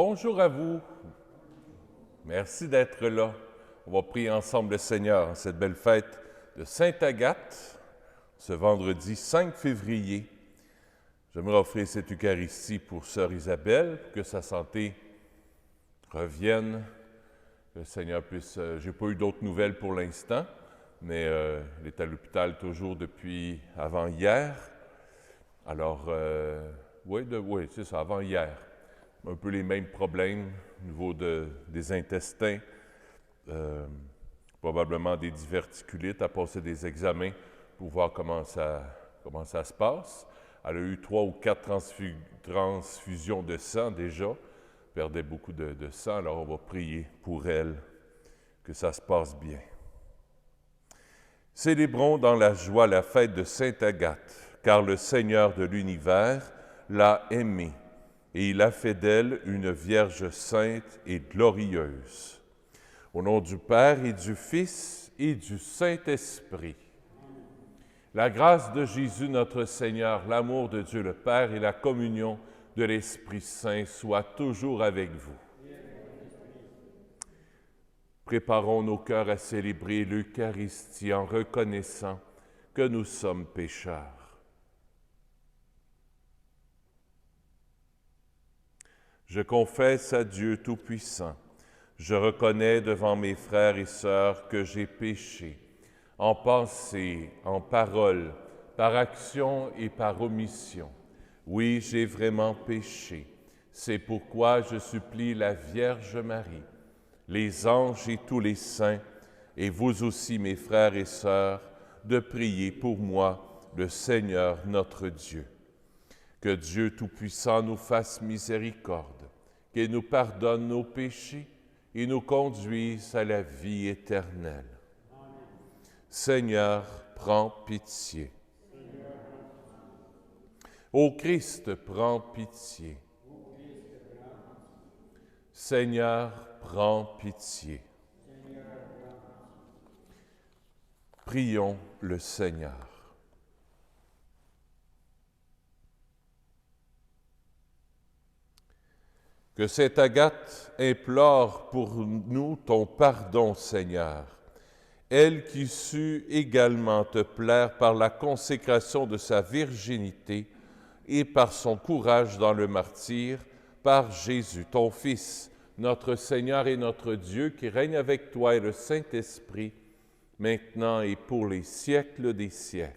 Bonjour à vous. Merci d'être là. On va prier ensemble le Seigneur en cette belle fête de Sainte Agathe, ce vendredi 5 février. J'aimerais offrir cette Eucharistie pour Sœur Isabelle, pour que sa santé revienne, que le Seigneur puisse... j'ai pas eu d'autres nouvelles pour l'instant, mais elle est à l'hôpital toujours depuis avant-hier. Alors, oui, c'est ça, avant-hier. Un peu les mêmes problèmes au niveau des intestins, probablement des diverticulites, à passer des examens pour voir comment ça se passe. Elle a eu 3 ou 4 transfusions de sang déjà, perdait beaucoup de sang, alors on va prier pour elle, que ça se passe bien. Célébrons dans la joie la fête de Sainte Agathe, car le Seigneur de l'univers l'a aimée, et il a fait d'elle une Vierge sainte et glorieuse. Au nom du Père et du Fils et du Saint-Esprit, la grâce de Jésus notre Seigneur, l'amour de Dieu le Père et la communion de l'Esprit Saint soient toujours avec vous. Préparons nos cœurs à célébrer l'Eucharistie en reconnaissant que nous sommes pécheurs. Je confesse à Dieu Tout-Puissant, je reconnais devant mes frères et sœurs que j'ai péché, en pensée, en parole, par action et par omission. Oui, j'ai vraiment péché. C'est pourquoi je supplie la Vierge Marie, les anges et tous les saints, et vous aussi, mes frères et sœurs, de prier pour moi, le Seigneur notre Dieu. Que Dieu Tout-Puissant nous fasse miséricorde, qu'il nous pardonne nos péchés et nous conduise à la vie éternelle. Amen. Seigneur, prends pitié. Ô Christ, prends pitié. Seigneur, prends pitié. Prions le Seigneur. Que Sainte Agathe implore pour nous ton pardon, Seigneur, elle qui sut également te plaire par la consécration de sa virginité et par son courage dans le martyre, par Jésus, ton Fils, notre Seigneur et notre Dieu, qui règne avec toi et le Saint-Esprit, maintenant et pour les siècles des siècles.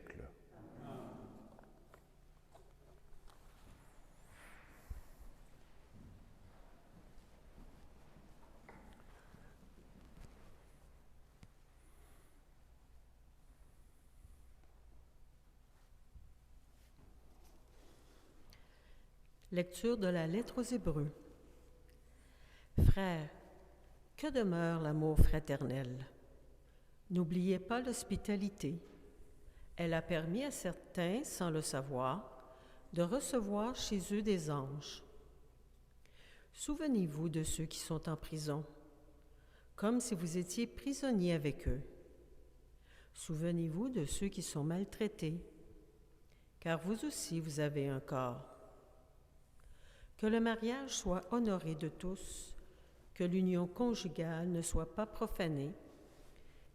Lecture de la lettre aux Hébreux. Frères, que demeure l'amour fraternel? N'oubliez pas l'hospitalité. Elle a permis à certains, sans le savoir, de recevoir chez eux des anges. Souvenez-vous de ceux qui sont en prison, comme si vous étiez prisonniers avec eux. Souvenez-vous de ceux qui sont maltraités, car vous aussi vous avez un corps. Que le mariage soit honoré de tous, que l'union conjugale ne soit pas profanée,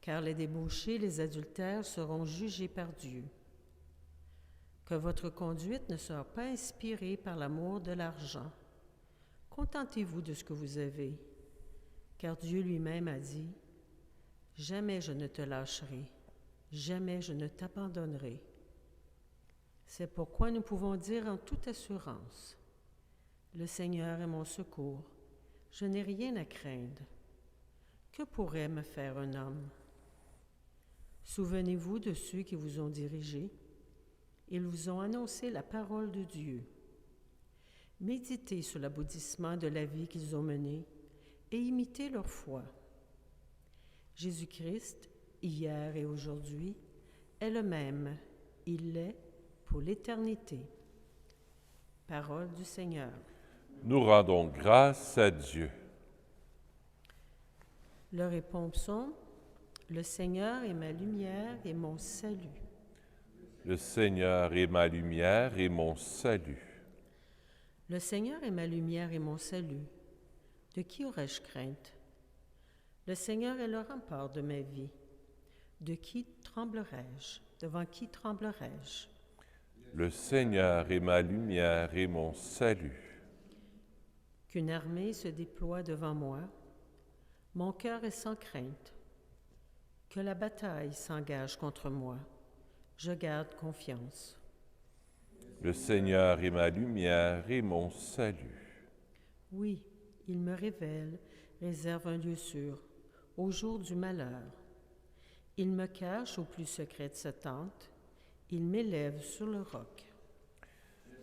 car les débauchés, les adultères seront jugés par Dieu. Que votre conduite ne soit pas inspirée par l'amour de l'argent. Contentez-vous de ce que vous avez, car Dieu lui-même a dit « Jamais je ne te lâcherai, jamais je ne t'abandonnerai. » C'est pourquoi nous pouvons dire en toute assurance « Le Seigneur est mon secours, je n'ai rien à craindre. Que pourrait me faire un homme? » Souvenez-vous de ceux qui vous ont dirigés. Ils vous ont annoncé la parole de Dieu. Méditez sur l'aboutissement de la vie qu'ils ont menée et imitez leur foi. Jésus-Christ, hier et aujourd'hui, est le même. Il l'est pour l'éternité. Parole du Seigneur. Nous rendons grâce à Dieu. Le répond-psaume, le Seigneur est ma lumière et mon salut. Le Seigneur est ma lumière et mon salut. Le Seigneur est ma lumière et mon salut. De qui aurais-je crainte? Le Seigneur est le rempart de ma vie. De qui tremblerai-je? Devant qui tremblerai-je? Le Seigneur est ma lumière et mon salut. Qu'une armée se déploie devant moi, mon cœur est sans crainte. Que la bataille s'engage contre moi, je garde confiance. Le Seigneur est ma lumière et mon salut. Oui, il me révèle, réserve un lieu sûr, au jour du malheur. Il me cache au plus secret de sa tente, il m'élève sur le roc.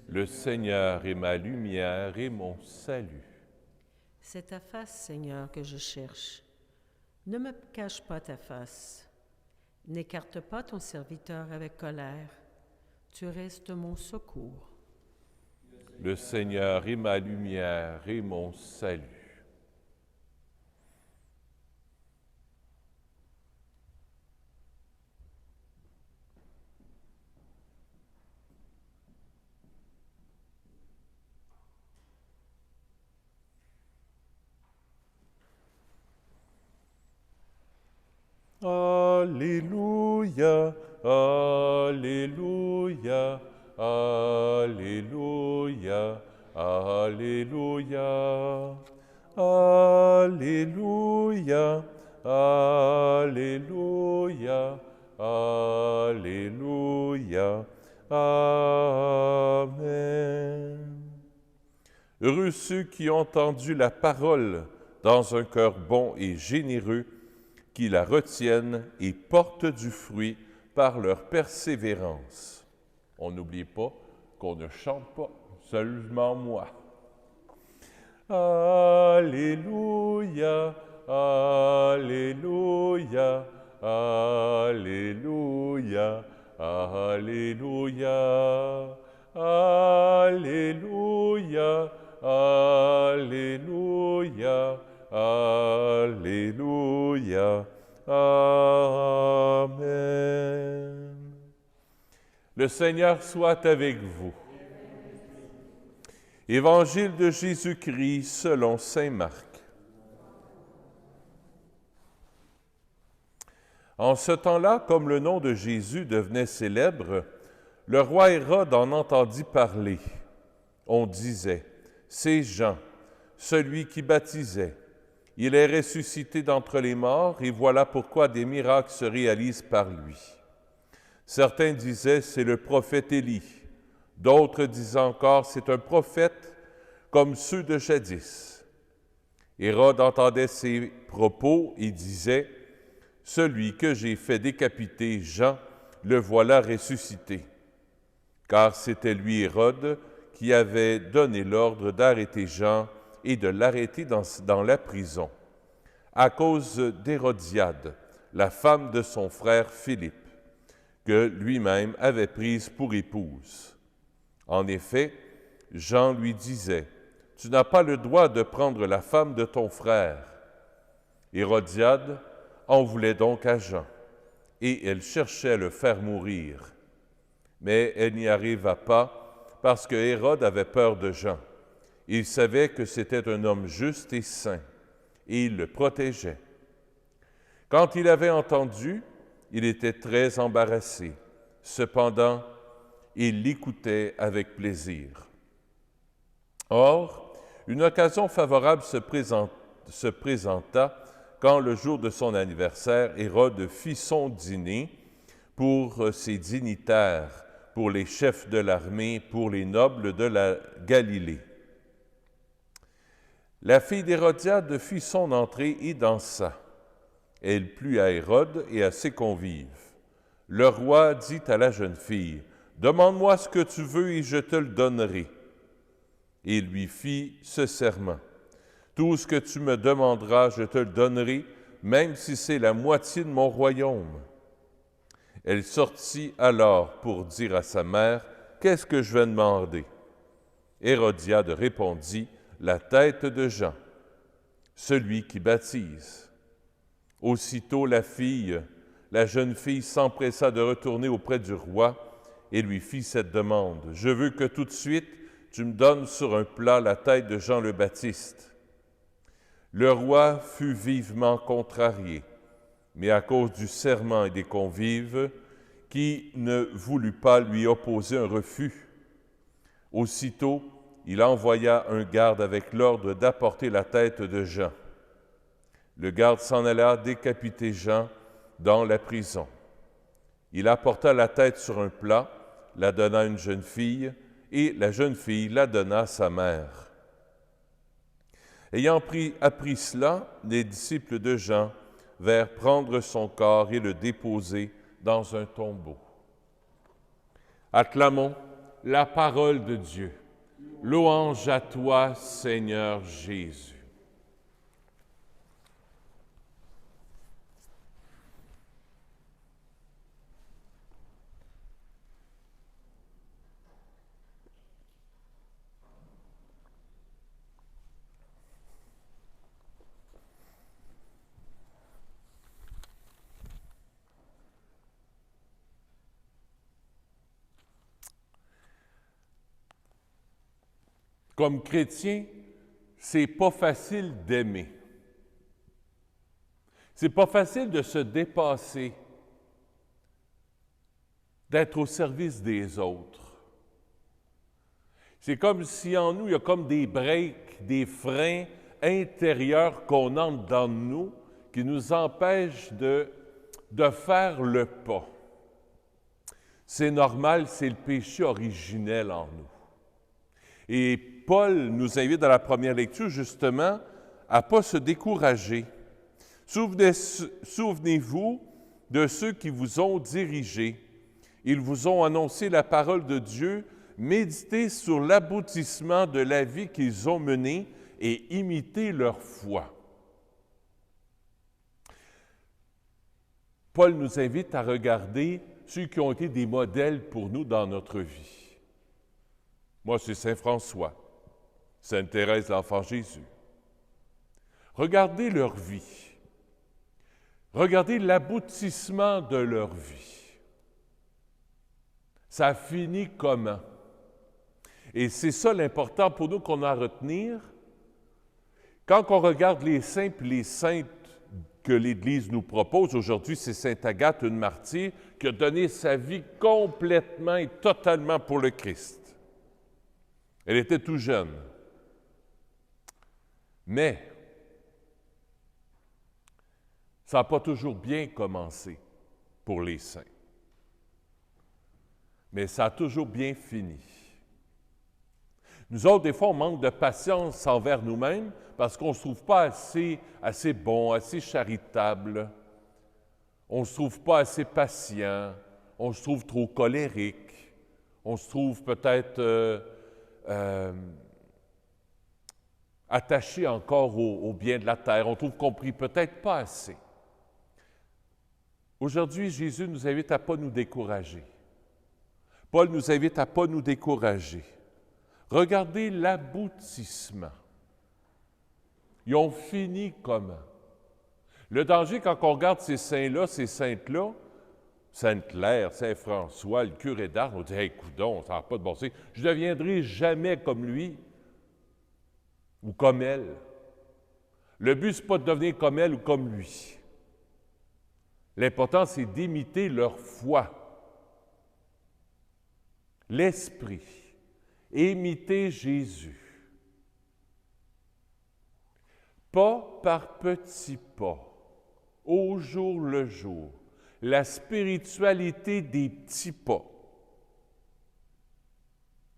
Le Seigneur est ma lumière et mon salut. C'est ta face, Seigneur, que je cherche. Ne me cache pas ta face. N'écarte pas ton serviteur avec colère. Tu restes mon secours. Le Seigneur est ma lumière et mon salut. Alléluia, Alléluia, Alléluia, Alléluia, Alléluia, Alléluia, Alléluia, Amen. Heureux ceux qui ont entendu la parole dans un cœur bon et généreux, qui la retiennent et portent du fruit par leur persévérance. On n'oublie pas qu'on ne chante pas seulement moi. Alléluia, Alléluia, Alléluia, Alléluia, Alléluia, Alléluia, Alléluia, Amen. Le Seigneur soit avec vous. Évangile de Jésus-Christ selon saint Marc. En ce temps-là, comme le nom de Jésus devenait célèbre, le roi Hérode en entendit parler. On disait, « C'est Jean, celui qui baptisait. Il est ressuscité d'entre les morts, et voilà pourquoi des miracles se réalisent par lui. » Certains disaient, « C'est le prophète Élie. » D'autres disaient encore, « C'est un prophète comme ceux de jadis. » Hérode entendait ces propos et disait, « Celui que j'ai fait décapiter, Jean, le voilà ressuscité. » Car c'était lui, Hérode, qui avait donné l'ordre d'arrêter Jean et de l'arrêter dans la prison, à cause d'Hérodiade, la femme de son frère Philippe, que lui-même avait prise pour épouse. En effet, Jean lui disait, « Tu n'as pas le droit de prendre la femme de ton frère. » Hérodiade en voulait donc à Jean, et elle cherchait à le faire mourir. Mais elle n'y arriva pas, parce que Hérode avait peur de Jean. Il savait que c'était un homme juste et saint, et il le protégeait. Quand il avait entendu, il était très embarrassé. Cependant, il l'écoutait avec plaisir. Or, une occasion favorable se présenta quand, le jour de son anniversaire, Hérode fit son dîner pour ses dignitaires, pour les chefs de l'armée, pour les nobles de la Galilée. La fille d'Hérodiade fit son entrée et dansa. Elle plut à Hérode et à ses convives. Le roi dit à la jeune fille, « Demande-moi ce que tu veux et je te le donnerai. » Et il lui fit ce serment, « Tout ce que tu me demanderas, je te le donnerai, même si c'est la moitié de mon royaume. » Elle sortit alors pour dire à sa mère, « Qu'est-ce que je vais demander? » Hérodiade répondit, « La tête de Jean, celui qui baptise. » Aussitôt la jeune fille s'empressa de retourner auprès du roi et lui fit cette demande, « Je veux que tout de suite tu me donnes sur un plat la tête de Jean le Baptiste. » Le roi fut vivement contrarié, mais à cause du serment et des convives, qui ne voulut pas lui opposer un refus. Aussitôt, il envoya un garde avec l'ordre d'apporter la tête de Jean. Le garde s'en alla décapiter Jean dans la prison. Il apporta la tête sur un plat, la donna à une jeune fille, et la jeune fille la donna à sa mère. Ayant appris cela, les disciples de Jean vinrent prendre son corps et le déposer dans un tombeau. Acclamons la parole de Dieu. Louange à toi, Seigneur Jésus. Comme chrétien, c'est pas facile d'aimer. C'est pas facile de se dépasser, d'être au service des autres. C'est comme si en nous, il y a comme des breaks, des freins intérieurs qu'on entre dans nous qui nous empêchent de faire le pas. C'est normal, c'est le péché originel en nous. Et Paul nous invite dans la première lecture, justement, à ne pas se décourager. Souvenez-vous de ceux qui vous ont dirigés. Ils vous ont annoncé la parole de Dieu. Méditez sur l'aboutissement de la vie qu'ils ont menée et imitez leur foi. Paul nous invite à regarder ceux qui ont été des modèles pour nous dans notre vie. Moi, c'est Saint François, Sainte Thérèse, l'Enfant Jésus. Regardez leur vie. Regardez l'aboutissement de leur vie. Ça a fini comment? Et c'est ça l'important pour nous qu'on a à retenir. Quand on regarde les saints et les saintes que l'Église nous propose, aujourd'hui, c'est Sainte Agathe, une martyre, qui a donné sa vie complètement et totalement pour le Christ. Elle était tout jeune. Mais ça n'a pas toujours bien commencé pour les saints. Mais ça a toujours bien fini. Nous autres, des fois, on manque de patience envers nous-mêmes parce qu'on ne se trouve pas assez bon, assez charitable. On ne se trouve pas assez patient. On se trouve trop colérique. On se trouve peut-être attaché encore au bien de la terre. On trouve qu'on prie peut-être pas assez. Aujourd'hui, Jésus nous invite à ne pas nous décourager. Paul nous invite à ne pas nous décourager. Regardez l'aboutissement. Ils ont fini comment? Le danger, quand on regarde ces saints-là, ces saintes-là, Sainte-Claire, Saint-François, le curé d'Ars, on dit « Hey, coudonc, ça n'a pas de bon sens. Je ne deviendrai jamais comme lui ou comme elle. » Le but, ce n'est pas de devenir comme elle ou comme lui. L'important, c'est d'imiter leur foi. L'esprit. Imiter Jésus. Pas par petits pas, au jour le jour. La spiritualité des petits pas.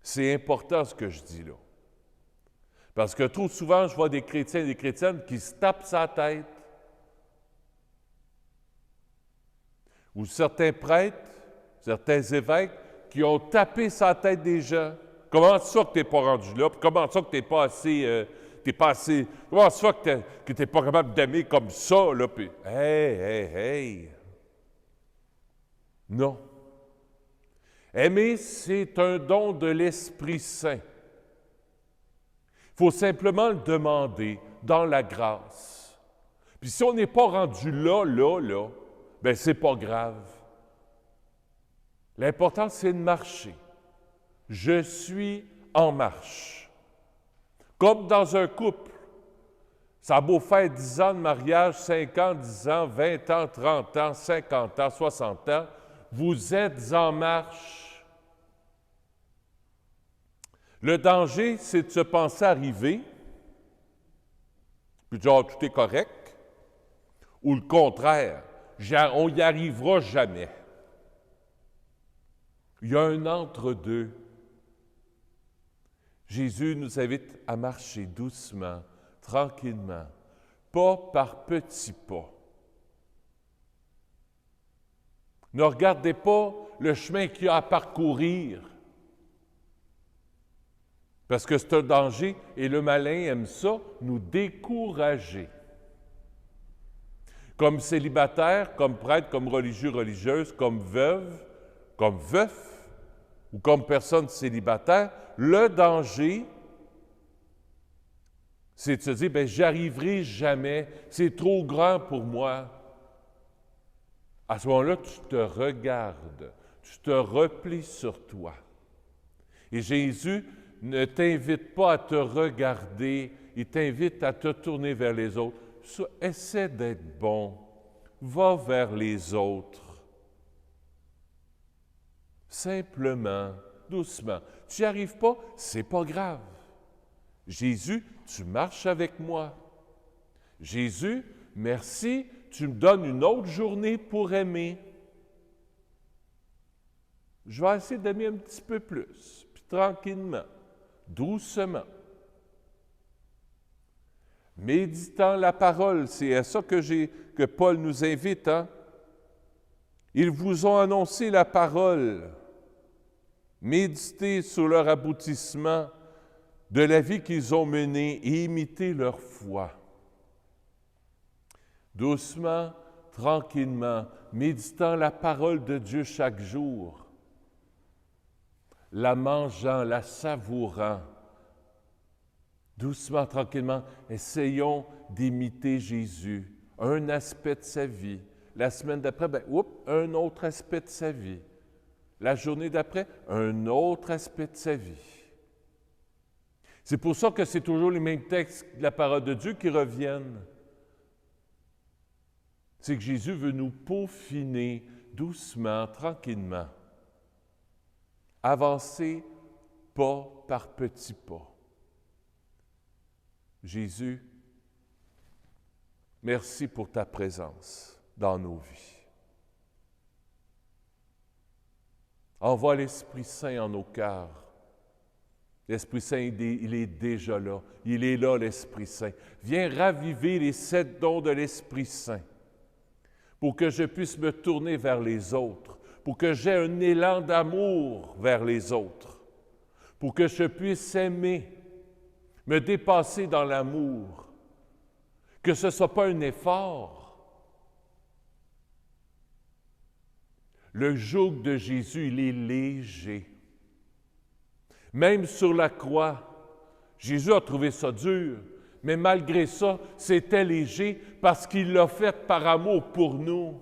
C'est important ce que je dis là. Parce que trop souvent, je vois des chrétiens et des chrétiennes qui se tapent sa tête. Ou certains prêtres, certains évêques qui ont tapé sa tête des gens. Comment ça que tu n'es pas rendu là? Puis comment ça que tu n'es pas assez... Comment ça que tu n'es pas capable d'aimer comme ça? Là? Puis, hey! Non. Aimer, c'est un don de l'Esprit Saint. Il faut simplement le demander dans la grâce. Puis si on n'est pas rendu là, bien, c'est pas grave. L'important, c'est de marcher. Je suis en marche. Comme dans un couple. Ça a beau faire 10 ans de mariage, 5 ans, 10 ans, 20 ans, 30 ans, 50 ans, 60 ans, vous êtes en marche. Le danger, c'est de se penser arriver, puis genre, tout est correct, ou le contraire, on n'y arrivera jamais. Il y a un entre-deux. Jésus nous invite à marcher doucement, tranquillement, pas par petits pas. Ne regardez pas le chemin qu'il y a à parcourir, parce que c'est un danger et le malin aime ça, nous décourager. Comme célibataire, comme prêtre, comme religieux, religieuse, comme veuve, comme veuf ou comme personne célibataire, le danger, c'est de se dire, bien, j'y arriverai jamais, c'est trop grand pour moi. À ce moment-là, tu te regardes, tu te replies sur toi. Et Jésus ne t'invite pas à te regarder, il t'invite à te tourner vers les autres. Essaie d'être bon, va vers les autres. Simplement, doucement. Tu n'y arrives pas, c'est pas grave. Jésus, tu marches avec moi. Jésus, merci, tu me donnes une autre journée pour aimer. Je vais essayer d'aimer un petit peu plus, puis tranquillement, doucement. Méditant la parole, c'est à ça que Paul nous invite. Hein? Ils vous ont annoncé la parole. Méditez sur leur aboutissement de la vie qu'ils ont menée et imitez leur foi. Doucement, tranquillement, méditant la parole de Dieu chaque jour, la mangeant, la savourant. Doucement, tranquillement, essayons d'imiter Jésus, un aspect de sa vie. La semaine d'après, un autre aspect de sa vie. La journée d'après, un autre aspect de sa vie. C'est pour ça que c'est toujours les mêmes textes de la parole de Dieu qui reviennent. C'est que Jésus veut nous peaufiner doucement, tranquillement. Avancer pas par petits pas. Jésus, merci pour ta présence dans nos vies. Envoie l'Esprit Saint en nos cœurs. L'Esprit Saint, il est déjà là. Il est là, l'Esprit Saint. Viens raviver les 7 dons de l'Esprit Saint pour que je puisse me tourner vers les autres, pour que j'aie un élan d'amour vers les autres, pour que je puisse aimer, me dépasser dans l'amour, que ce ne soit pas un effort. Le joug de Jésus, il est léger. Même sur la croix, Jésus a trouvé ça dur, mais malgré ça, c'était léger parce qu'il l'a fait par amour pour nous.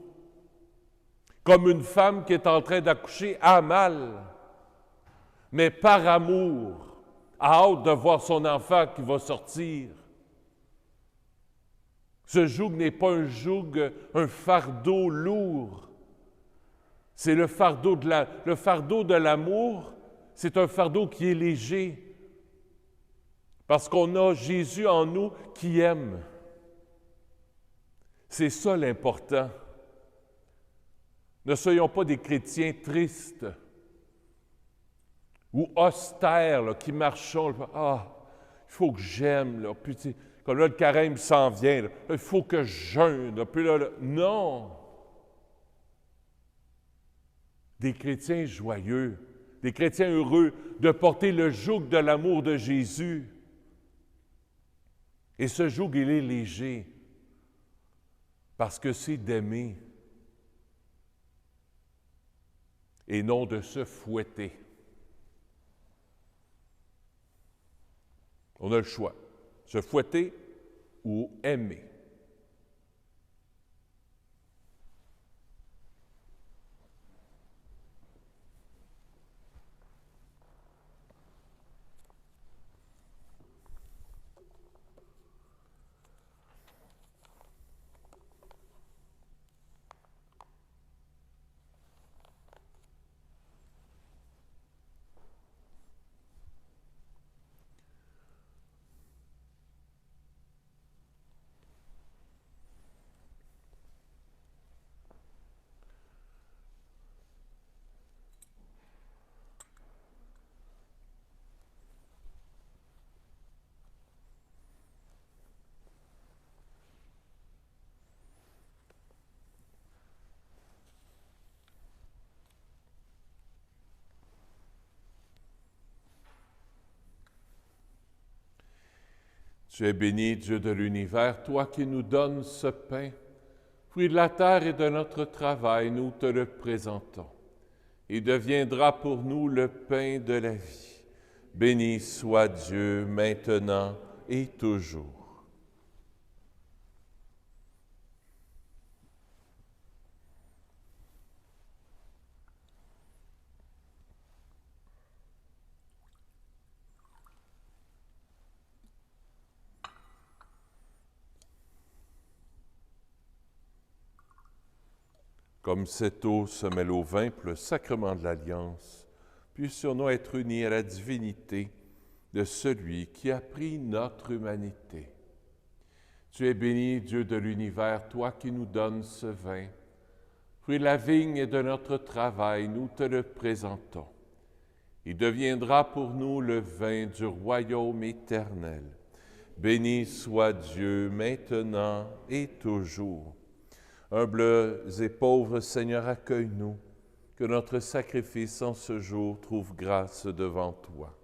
Comme une femme qui est en train d'accoucher a mal, mais par amour, a hâte de voir son enfant qui va sortir. Ce joug n'est pas un joug, un fardeau lourd. C'est le fardeau de l'amour, c'est un fardeau qui est léger. Parce qu'on a Jésus en nous qui aime. C'est ça l'important. Ne soyons pas des chrétiens tristes ou austères, là, qui marchons. Il faut que j'aime. Là. Puis, comme là, le carême s'en vient. Là. Il faut que je jeûne. Là. Puis là, non! Des chrétiens joyeux, des chrétiens heureux de porter le joug de l'amour de Jésus. Et ce joug, il est léger parce que c'est d'aimer et non de se fouetter. On a le choix, se fouetter ou aimer. Tu es béni, Dieu de l'univers, toi qui nous donnes ce pain, fruit de la terre et de notre travail, nous te le présentons. Il deviendra pour nous le pain de la vie. Béni soit Dieu maintenant et toujours. Comme cette eau se mêle au vin pour le sacrement de l'Alliance, puissions-nous être unis à la divinité de celui qui a pris notre humanité. Tu es béni, Dieu de l'univers, toi qui nous donnes ce vin. Fruit de la vigne et de notre travail, nous te le présentons. Il deviendra pour nous le vin du royaume éternel. Béni soit Dieu maintenant et toujours. Humbles et pauvres, Seigneur, accueille-nous, que notre sacrifice en ce jour trouve grâce devant toi.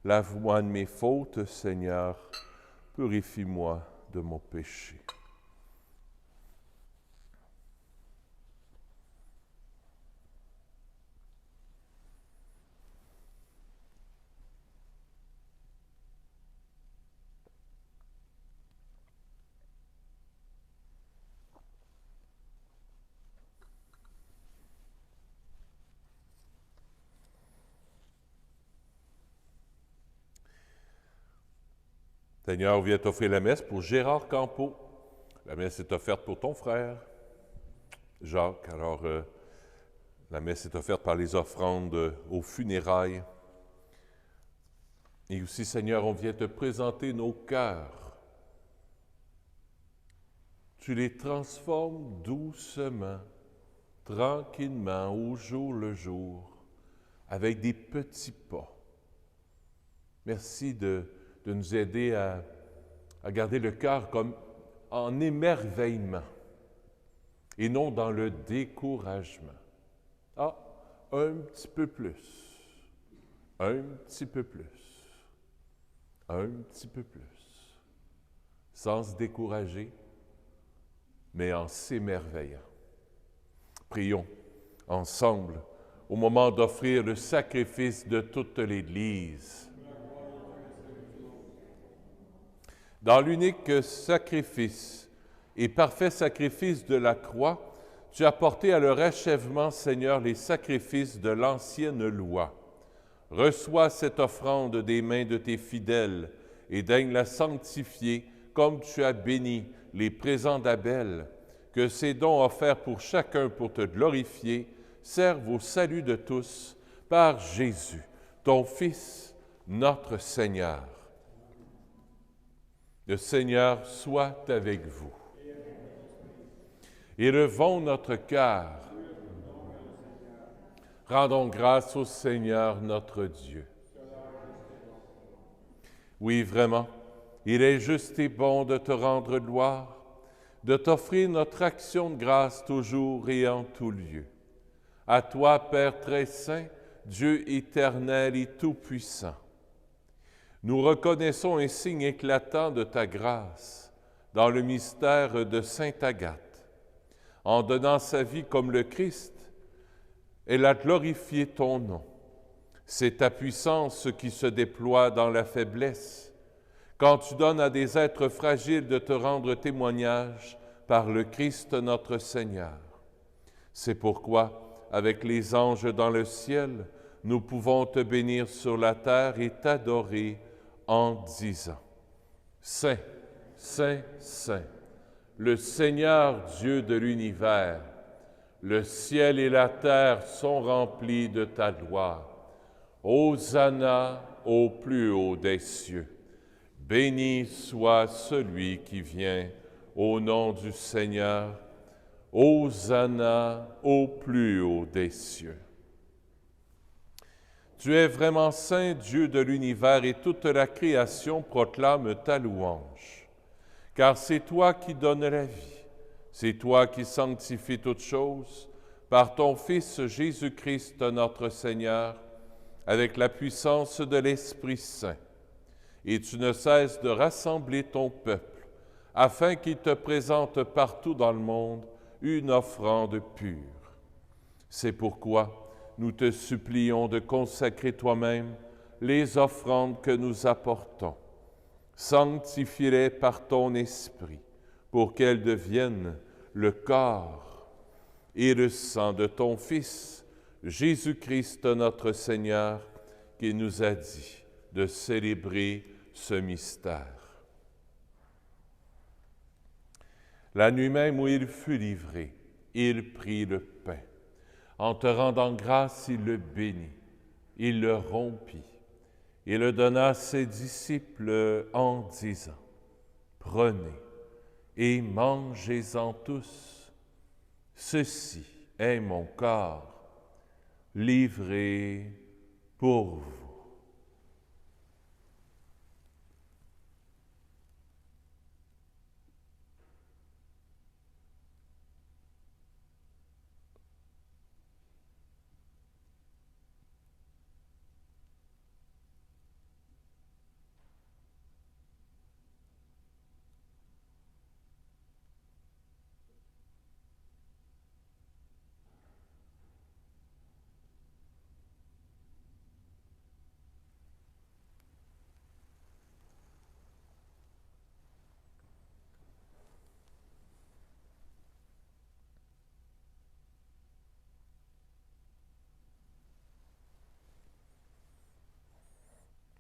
Lave-moi de mes fautes, Seigneur, purifie-moi de mon péché. Seigneur, on vient t'offrir la messe pour Gérard Campeau. La messe est offerte pour ton frère, Jacques. Alors, la messe est offerte par les offrandes aux funérailles. Et aussi, Seigneur, on vient te présenter nos cœurs. Tu les transformes doucement, tranquillement, au jour le jour, avec des petits pas. Merci de nous aider à garder le cœur comme en émerveillement et non dans le découragement. Ah, un petit peu plus, un petit peu plus, un petit peu plus, sans se décourager, mais en s'émerveillant. Prions ensemble au moment d'offrir le sacrifice de toute l'Église. Dans l'unique sacrifice et parfait sacrifice de la croix, tu as porté à leur achèvement, Seigneur, les sacrifices de l'ancienne loi. Reçois cette offrande des mains de tes fidèles et daigne la sanctifier comme tu as béni les présents d'Abel, que ces dons offerts pour chacun pour te glorifier servent au salut de tous par Jésus, ton Fils, notre Seigneur. Le Seigneur soit avec vous. Élevons notre cœur. Rendons grâce au Seigneur notre Dieu. Oui, vraiment, il est juste et bon de te rendre gloire, de t'offrir notre action de grâce toujours et en tout lieu. À toi, Père très saint, Dieu éternel et tout-puissant, nous reconnaissons un signe éclatant de ta grâce dans le mystère de Sainte Agathe. En donnant sa vie comme le Christ, elle a glorifié ton nom. C'est ta puissance qui se déploie dans la faiblesse, quand tu donnes à des êtres fragiles de te rendre témoignage par le Christ notre Seigneur. C'est pourquoi, avec les anges dans le ciel, nous pouvons te bénir sur la terre et t'adorer en disant: Saint, Saint, Saint, le Seigneur Dieu de l'univers, le ciel et la terre sont remplis de ta gloire. Hosanna au plus haut des cieux. Béni soit celui qui vient au nom du Seigneur. Hosanna au plus haut des cieux. Tu es vraiment saint, Dieu de l'univers, et toute la création proclame ta louange. Car c'est toi qui donnes la vie, c'est toi qui sanctifies toutes choses, par ton Fils Jésus-Christ notre Seigneur, avec la puissance de l'Esprit Saint. et tu ne cesses de rassembler ton peuple, afin qu'il te présente partout dans le monde une offrande pure. C'est pourquoi nous te supplions de consacrer toi-même les offrandes que nous apportons. Sanctifie-les par ton esprit, pour qu'elles deviennent le corps et le sang de ton Fils, Jésus-Christ notre Seigneur, qui nous a dit de célébrer ce mystère. La nuit même où il fut livré, il prit le pain. En te rendant grâce, il le bénit, il le rompit, et le donna à ses disciples en disant, « Prenez et mangez-en tous. Ceci est mon corps, livré pour vous. »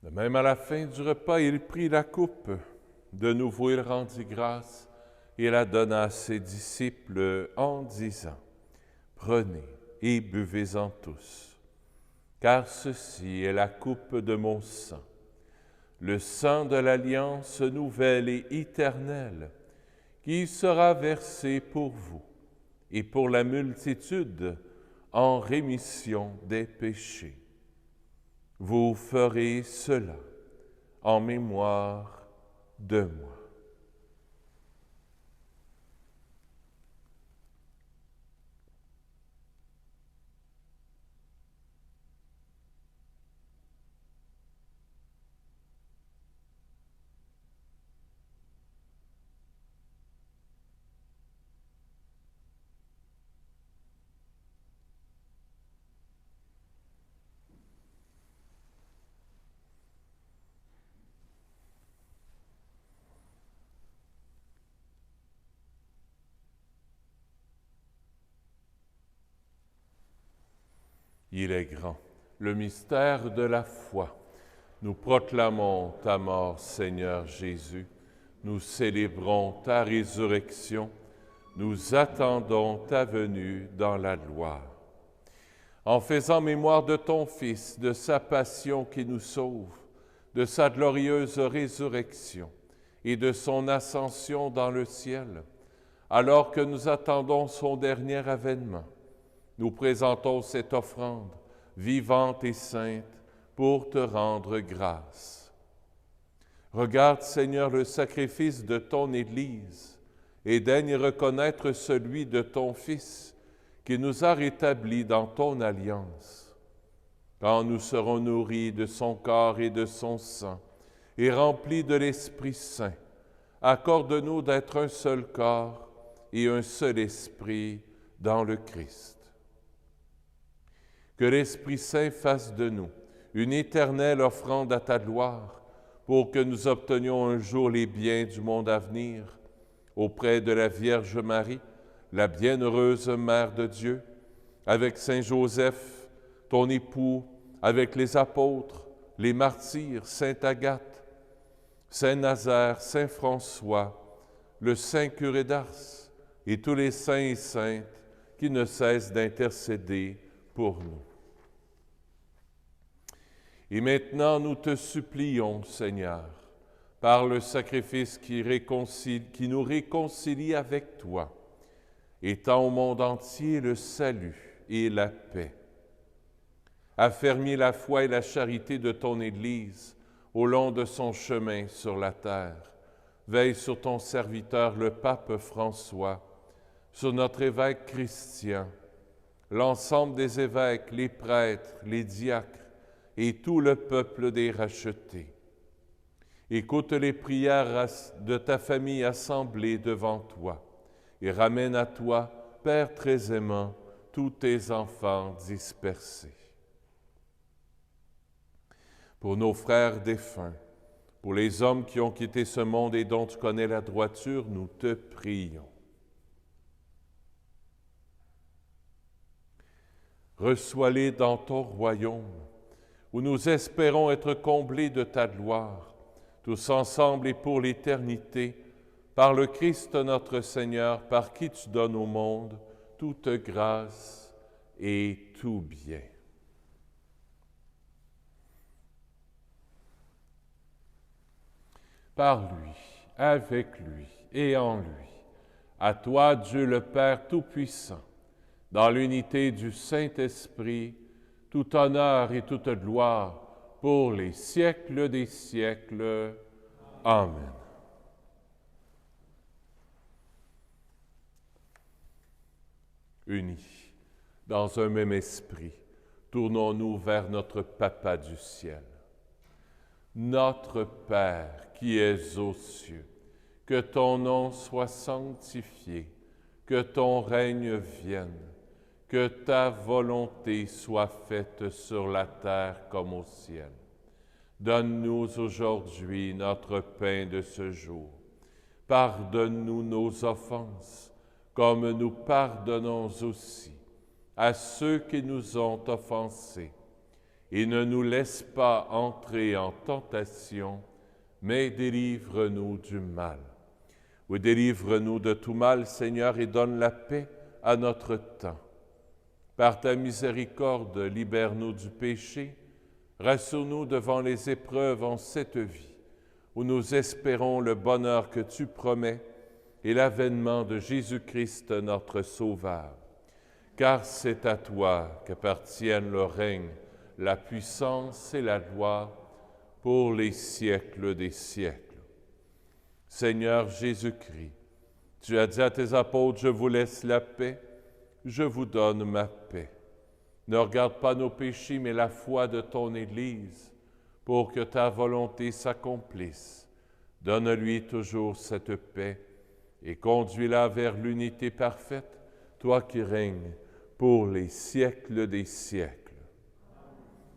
De même, à la fin du repas, il prit la coupe. De nouveau, il rendit grâce et la donna à ses disciples en disant, « Prenez et buvez-en tous, car ceci est la coupe de mon sang, le sang de l'alliance nouvelle et éternelle, qui sera versé pour vous et pour la multitude en rémission des péchés. Vous ferez cela en mémoire de moi. » Il est grand, le mystère de la foi. Nous proclamons ta mort, Seigneur Jésus. Nous célébrons ta résurrection. Nous attendons ta venue dans la gloire. En faisant mémoire de ton Fils, de sa passion qui nous sauve, de sa glorieuse résurrection et de son ascension dans le ciel, alors que nous attendons son dernier avènement, nous présentons cette offrande vivante et sainte pour te rendre grâce. Regarde, Seigneur, le sacrifice de ton Église et daigne reconnaître celui de ton Fils qui nous a rétablis dans ton alliance. Quand nous serons nourris de son corps et de son sang et remplis de l'Esprit Saint, accorde-nous d'être un seul corps et un seul esprit dans le Christ. Que l'Esprit Saint fasse de nous une éternelle offrande à ta gloire, pour que nous obtenions un jour les biens du monde à venir, auprès de la Vierge Marie, la bienheureuse Mère de Dieu, avec Saint Joseph, ton époux, avec les apôtres, les martyrs, Sainte Agathe, Saint Nazaire, Saint François, le Saint curé d'Ars, et tous les saints et saintes qui ne cessent d'intercéder pour nous. Et maintenant, nous te supplions, Seigneur, par le sacrifice qui nous réconcilie avec toi, étends au monde entier le salut et la paix. Affermis la foi et la charité de ton Église au long de son chemin sur la terre. Veille sur ton serviteur, le pape François, sur notre évêque Christian, l'ensemble des évêques, les prêtres, les diacres et tout le peuple des rachetés. Écoute les prières de ta famille assemblée devant toi et ramène à toi, Père très aimant, tous tes enfants dispersés. Pour nos frères défunts, pour les hommes qui ont quitté ce monde et dont tu connais la droiture, nous te prions. Reçois-les dans ton royaume, où nous espérons être comblés de ta gloire, tous ensemble et pour l'éternité, par le Christ notre Seigneur, par qui tu donnes au monde toute grâce et tout bien. Par lui, avec lui et en lui, à toi Dieu le Père Tout-Puissant, dans l'unité du Saint-Esprit, tout honneur et toute gloire pour les siècles des siècles. Amen. Unis dans un même esprit, tournons-nous vers notre Papa du ciel. Notre Père qui es aux cieux, que ton nom soit sanctifié, que ton règne vienne, que ta volonté soit faite sur la terre comme au ciel. Donne-nous aujourd'hui notre pain de ce jour. Pardonne-nous nos offenses, comme nous pardonnons aussi à ceux qui nous ont offensés. Et ne nous laisse pas entrer en tentation, mais délivre-nous du mal. Oui, délivre-nous de tout mal, Seigneur, et donne la paix à notre temps. Par ta miséricorde, libère-nous du péché, rassure-nous devant les épreuves en cette vie, où nous espérons le bonheur que tu promets et l'avènement de Jésus-Christ, notre Sauveur. Car c'est à toi qu'appartiennent le règne, la puissance et la gloire pour les siècles des siècles. Seigneur Jésus-Christ, tu as dit à tes apôtres, je vous laisse la paix, je vous donne ma paix. Ne regarde pas nos péchés, mais la foi de ton Église, pour que ta volonté s'accomplisse. Donne-lui toujours cette paix et conduis-la vers l'unité parfaite, toi qui règnes pour les siècles des siècles.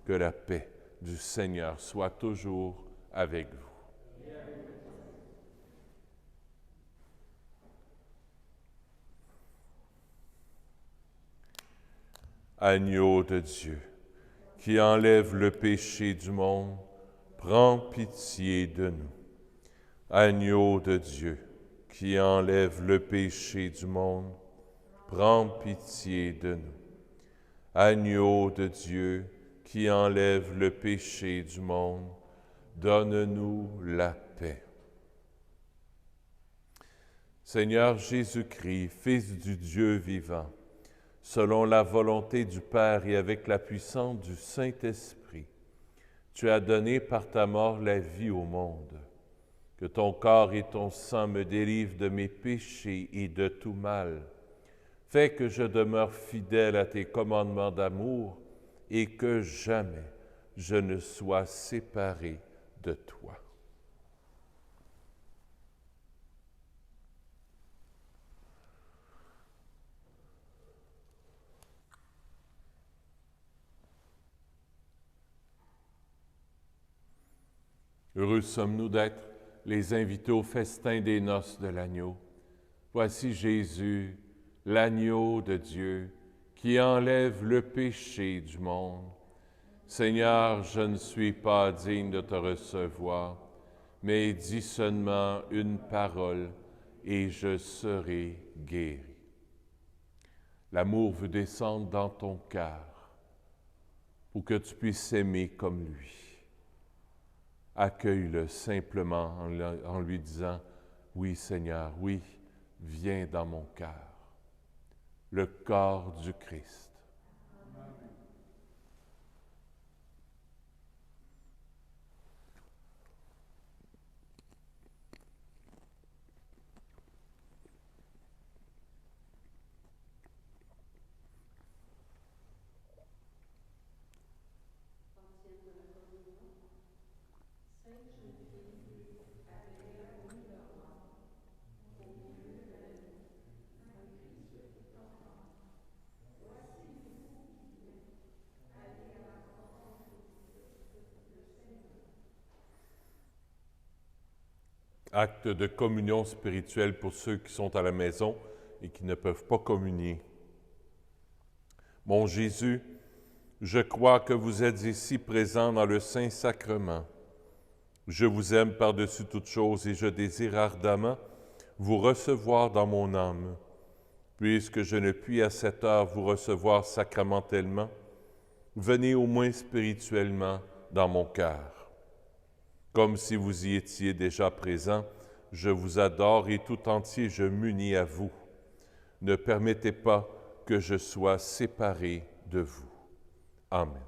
Que la paix du Seigneur soit toujours avec vous. Agneau de Dieu, qui enlève le péché du monde, prends pitié de nous. Agneau de Dieu, qui enlève le péché du monde, prends pitié de nous. Agneau de Dieu, qui enlève le péché du monde, donne-nous la paix. Seigneur Jésus-Christ, Fils du Dieu vivant, selon la volonté du Père et avec la puissance du Saint-Esprit, tu as donné par ta mort la vie au monde. Que ton corps et ton sang me délivrent de mes péchés et de tout mal. Fais que je demeure fidèle à tes commandements d'amour et que jamais je ne sois séparé de toi. Heureux sommes-nous d'être les invités au festin des noces de l'agneau. Voici Jésus, l'agneau de Dieu, qui enlève le péché du monde. Seigneur, je ne suis pas digne de te recevoir, mais dis seulement une parole et je serai guéri. L'amour veut descendre dans ton cœur pour que tu puisses aimer comme lui. Accueille-le simplement en lui disant, « Oui Seigneur, oui, viens dans mon cœur. » Le corps du Christ. Acte de communion spirituelle pour ceux qui sont à la maison et qui ne peuvent pas communier. Mon Jésus, je crois que vous êtes ici présent dans le Saint-Sacrement. Je vous aime par-dessus toute chose et je désire ardemment vous recevoir dans mon âme. Puisque je ne puis à cette heure vous recevoir sacramentellement, venez au moins spirituellement dans mon cœur. Comme si vous y étiez déjà présent, je vous adore et tout entier je m'unis à vous. Ne permettez pas que je sois séparé de vous. Amen.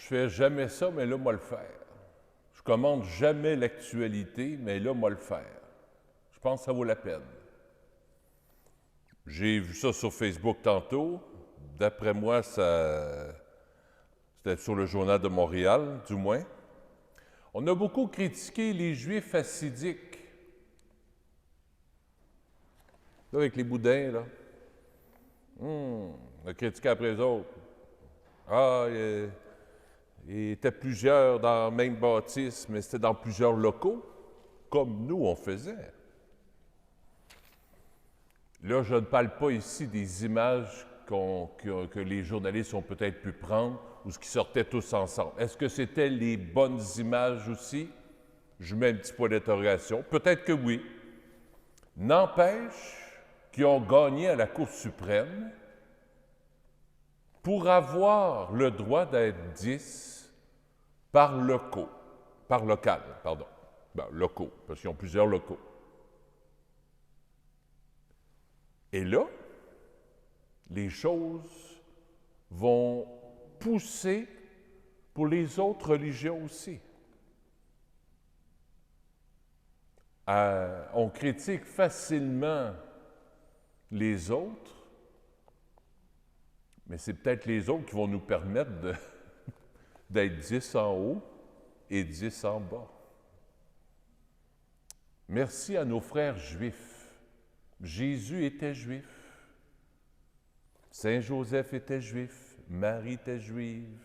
fais jamais ça, mais là, moi le faire. Je commande jamais l'actualité, mais là, moi le faire. Je pense que ça vaut la peine. J'ai vu ça sur Facebook tantôt. D'après moi, c'était sur le Journal de Montréal, du moins. On a beaucoup critiqué les Juifs hassidiques. Là, avec les boudins, là. On a critiqué après eux autres. Ah, il était plusieurs dans le même bâtisse, mais c'était dans plusieurs locaux, comme nous, on faisait. Là, je ne parle pas ici des images que les journalistes ont peut-être pu prendre ou ce qui sortait tous ensemble. Est-ce que c'était les bonnes images aussi? Je mets un petit point d'interrogation. Peut-être que oui. N'empêche qu'ils ont gagné à la Cour suprême pour avoir le droit d'être 10 locaux, parce qu'ils ont plusieurs locaux. Et là, les choses vont pousser pour les autres religions aussi. On critique facilement les autres, mais c'est peut-être les autres qui vont nous permettre d'être 10 en haut et 10 en bas. Merci à nos frères juifs. Jésus était juif. Saint Joseph était juif. Marie était juive.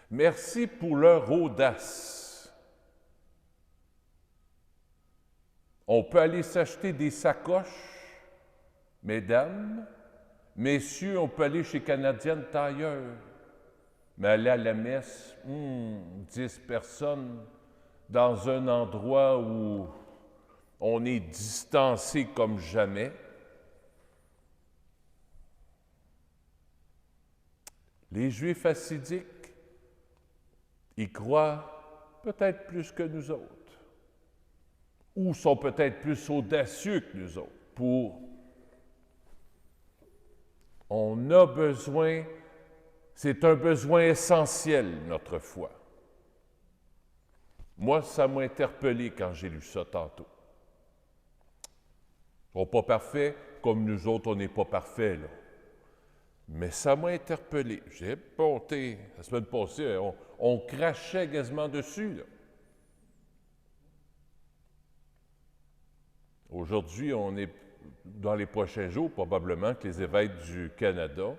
Merci pour leur audace. On peut aller s'acheter des sacoches, mesdames. Messieurs, on peut aller chez Canadienne Tailleur. Mais aller à la messe, 10 personnes dans un endroit où on est distancé comme jamais. Les Juifs hassidiques, ils croient peut-être plus que nous autres, ou sont peut-être plus audacieux que nous autres. On a besoin, c'est un besoin essentiel, notre foi. Moi, ça m'a interpellé quand j'ai lu ça tantôt. Ils ne sont pas parfaits, comme nous autres, on n'est pas parfaits, là. Mais ça m'a interpellé. J'ai ponté. La semaine passée, on crachait quasiment dessus, là. Aujourd'hui, on est dans les prochains jours, probablement que les évêques du Canada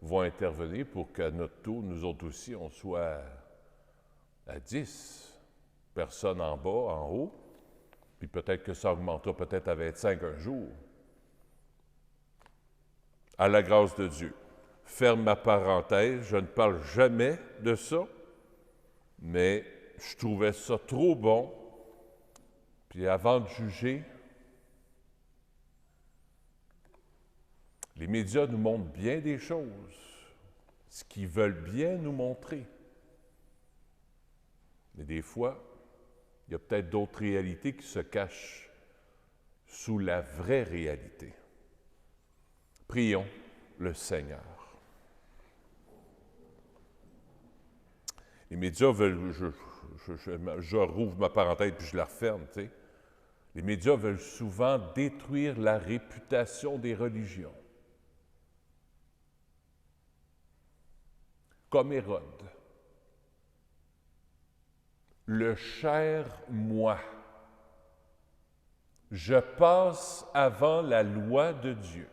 vont intervenir pour qu'à notre tour, nous autres aussi, on soit à 10 personnes en bas, en haut, puis peut-être que ça augmentera peut-être à 25 un jour. À la grâce de Dieu. Ferme ma parenthèse, je ne parle jamais de ça, mais je trouvais ça trop bon. Puis avant de juger, les médias nous montrent bien des choses, ce qu'ils veulent bien nous montrer. Mais des fois, il y a peut-être d'autres réalités qui se cachent sous la vraie réalité. Prions le Seigneur. Les médias veulent, je rouvre ma parenthèse puis je la referme, tu sais. Les médias veulent souvent détruire la réputation des religions. Comme Hérode. Le cher moi. Je passe avant la loi de Dieu.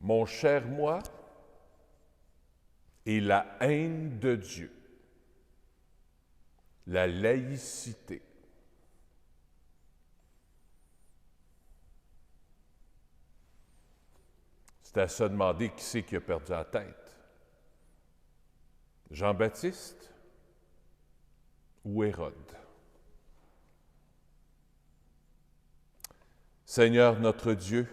Mon cher moi et la haine de Dieu, la laïcité. C'est à se demander qui c'est qui a perdu la tête. Jean-Baptiste ou Hérode? Seigneur notre Dieu,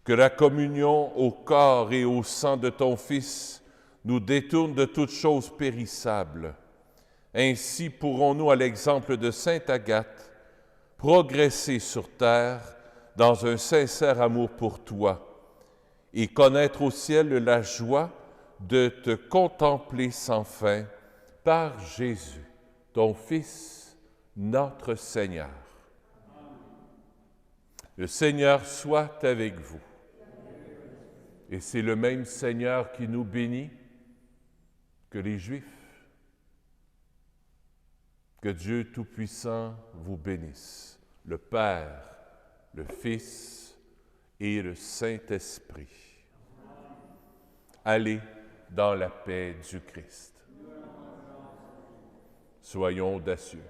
que la communion au corps et au sang de ton Fils nous détourne de toutes choses périssables. Ainsi pourrons-nous, à l'exemple de sainte Agathe, progresser sur terre dans un sincère amour pour toi et connaître au ciel la joie de te contempler sans fin par Jésus, ton Fils, notre Seigneur. Le Seigneur soit avec vous. Et c'est le même Seigneur qui nous bénit que les Juifs. Que Dieu Tout-Puissant vous bénisse, le Père, le Fils et le Saint-Esprit. Allez dans la paix du Christ. Soyons audacieux.